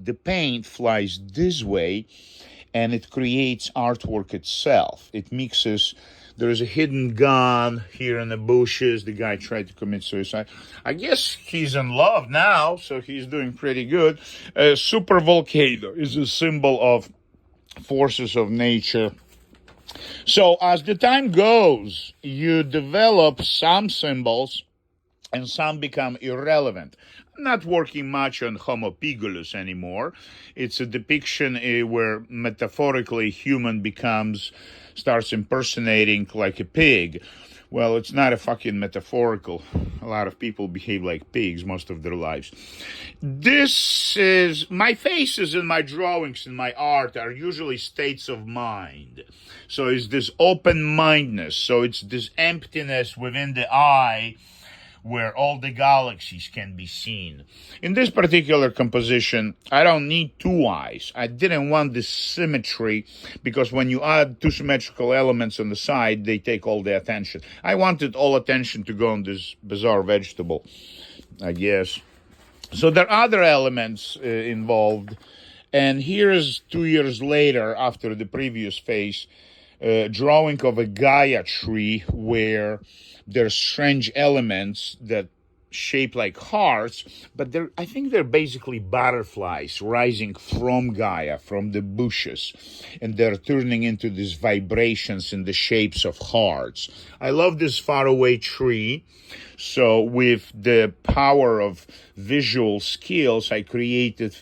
The paint flies this way, and it creates artwork itself. It mixes. There is a hidden gun here in the bushes. The guy tried to commit suicide. I guess he's in love now, so he's doing pretty good. Super volcano is a symbol of forces of nature. So as the time goes, you develop some symbols and some become irrelevant. I'm not working much on homopigulus anymore. It's a depiction where metaphorically human starts impersonating like a pig. Well, it's not a fucking metaphorical. A lot of people behave like pigs most of their lives. My faces in my drawings and my art are usually states of mind. So it's this open-mindedness. So it's this emptiness within the eye where all the galaxies can be seen. In this particular composition, I don't need two eyes. I didn't want this symmetry because when you add two symmetrical elements on the side, they take all the attention. I wanted all attention to go on this bizarre vegetable, I guess. So there are other elements involved. And here's 2 years later, after the previous phase, drawing of a Gaia tree where there's strange elements that shape like hearts, but I think they're basically butterflies rising from Gaia, from the bushes, and they're turning into these vibrations in the shapes of hearts. I love this faraway tree. So with the power of visual skills, I created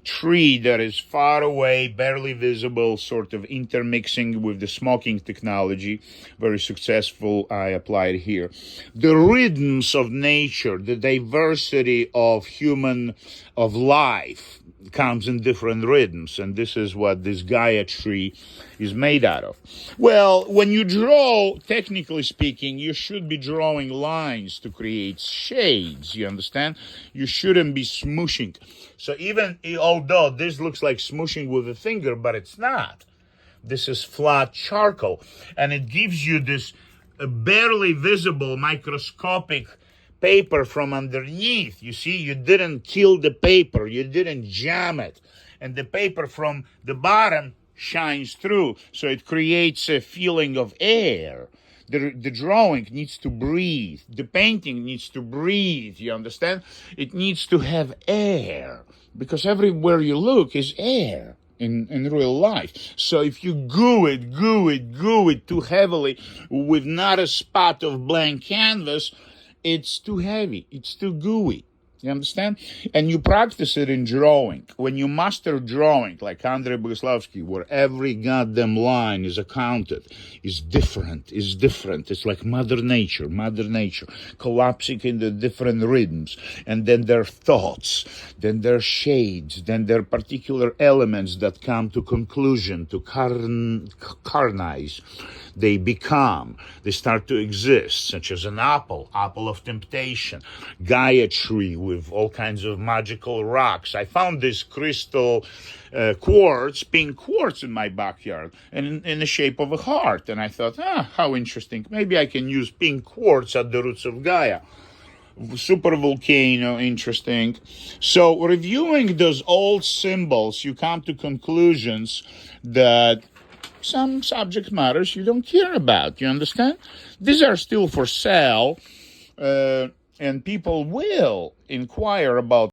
tree that is far away, barely visible, sort of intermixing with the smoking technology. Very successful. I applied here. The rhythms of nature, the diversity of life comes in different rhythms, and this is what this Gaia tree is made out of. Well, when you draw, technically speaking, you should be drawing lines to create shades, you understand? You shouldn't be smooshing. So even although this looks like smooshing with a finger, but it's not. This is flat charcoal, and it gives you this barely visible microscopic paper from underneath. You see, you didn't kill the paper, you didn't jam it, and the paper from the bottom shines through, so it creates a feeling of air. The drawing needs to breathe. The painting needs to breathe, you understand? It needs to have air, because everywhere you look is air in real life. So if you goo it too heavily with not a spot of blank canvas, it's too heavy, it's too gooey. You understand? And you practice it in drawing. When you master drawing, like Andrei Bogoslovsky, where every goddamn line is accounted, is different. It's like Mother Nature, collapsing into different rhythms. And then there are thoughts, then there are shades, then there are particular elements that come to conclusion, to carnize. They start to exist, such as an apple of temptation, Gaia tree with all kinds of magical rocks. I found this crystal quartz, pink quartz in my backyard, and in the shape of a heart. And I thought, how interesting. Maybe I can use pink quartz at the roots of Gaia. Super volcano, interesting. So reviewing those old symbols, you come to conclusions that some subject matters you don't care about, you understand? These are still for sale, and people will inquire about